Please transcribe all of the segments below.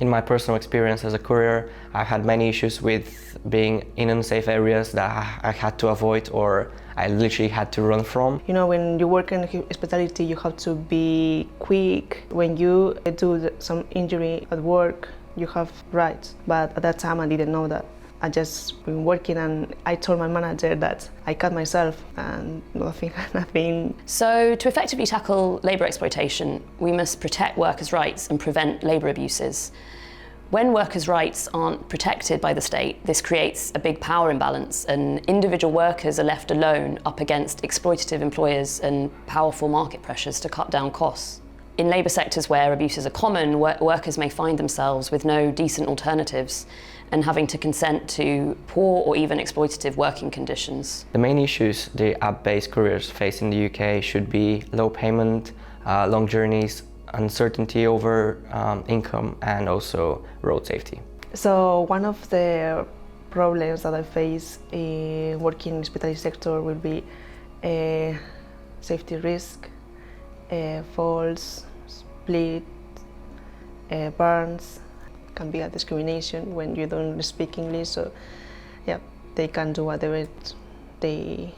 In my personal experience as a courier, I've had many issues with being in unsafe areas that I had to avoid or I literally had to run from. You know, when you work in hospitality, you have to be quick. When you do some injury at work, you have rights. But at that time, I didn't know that. I just been working and I told my manager that I cut myself and nothing. So to effectively tackle labour exploitation, we must protect workers' rights and prevent labour abuses. When workers' rights aren't protected by the state, this creates a big power imbalance and individual workers are left alone up against exploitative employers and powerful market pressures to cut down costs. In labour sectors where abuses are common, workers may find themselves with no decent alternatives and having to consent to poor or even exploitative working conditions. The main issues the app-based couriers face in the UK should be low payment, long journeys, uncertainty over income, and also road safety. So one of the problems that I face in working in the hospitality sector will be safety risk, falls, split, burns. Can be a discrimination when you don't speak English, so yeah, they can do whatever they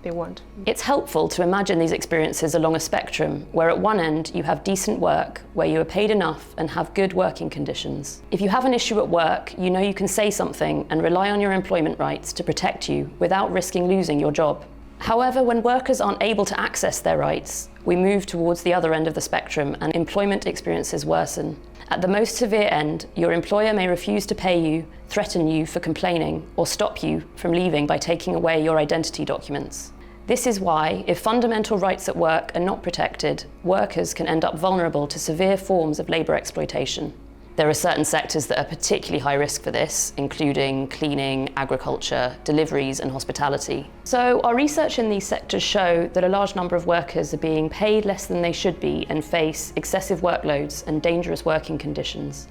want. It's helpful to imagine these experiences along a spectrum where at one end you have decent work, where you are paid enough and have good working conditions. If you have an issue at work, you know you can say something and rely on your employment rights to protect you without risking losing your job. However, when workers aren't able to access their rights, we move towards the other end of the spectrum and employment experiences worsen. At the most severe end, your employer may refuse to pay you, threaten you for complaining, or stop you from leaving by taking away your identity documents. This is why, if fundamental rights at work are not protected, workers can end up vulnerable to severe forms of labour exploitation. There are certain sectors that are particularly high risk for this, including cleaning, agriculture, deliveries and hospitality. So our research in these sectors show that a large number of workers are being paid less than they should be and face excessive workloads and dangerous working conditions.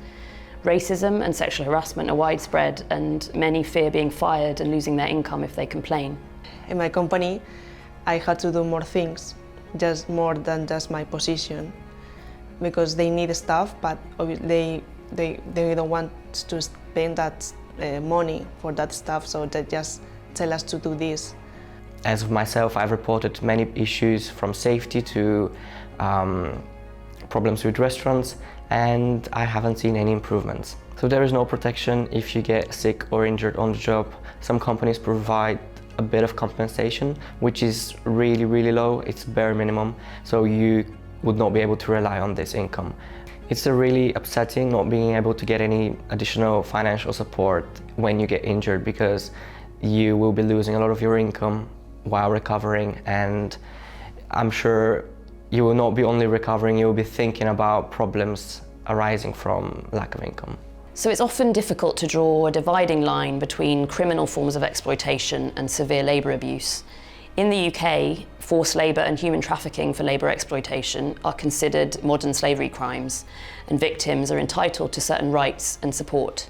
Racism and sexual harassment are widespread and many fear being fired and losing their income if they complain. In my company, I had to do more things, just more than just my position, because they need staff, but they don't want to spend that money for that stuff, so they just tell us to do this. As of myself, I've reported many issues from safety to problems with restaurants, and I haven't seen any improvements. So there is no protection if you get sick or injured on the job. Some companies provide a bit of compensation, which is really, really low. It's bare minimum, so you would not be able to rely on this income. It's really upsetting not being able to get any additional financial support when you get injured, because you will be losing a lot of your income while recovering, and I'm sure you will not be only recovering, you will be thinking about problems arising from lack of income. So it's often difficult to draw a dividing line between criminal forms of exploitation and severe labour abuse. In the UK, forced labour and human trafficking for labour exploitation are considered modern slavery crimes, and victims are entitled to certain rights and support.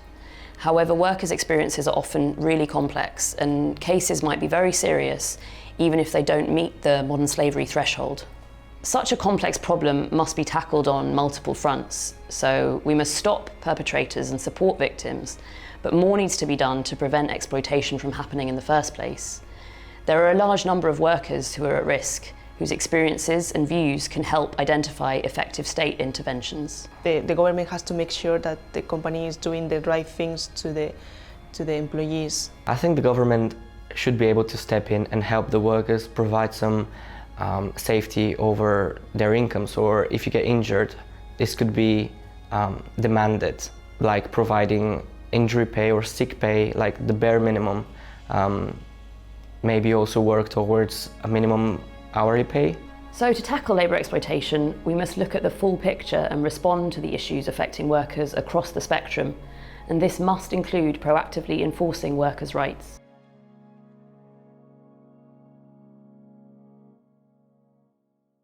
However, workers' experiences are often really complex, and cases might be very serious, even if they don't meet the modern slavery threshold. Such a complex problem must be tackled on multiple fronts, so we must stop perpetrators and support victims, but more needs to be done to prevent exploitation from happening in the first place. There are a large number of workers who are at risk, whose experiences and views can help identify effective state interventions. The government has to make sure that the company is doing the right things to the employees. I think the government should be able to step in and help the workers, provide some safety over their incomes, or if you get injured, this could be demanded, like providing injury pay or sick pay, like the bare minimum. Maybe also work towards a minimum hourly pay. So to tackle labour exploitation, we must look at the full picture and respond to the issues affecting workers across the spectrum, and this must include proactively enforcing workers' rights.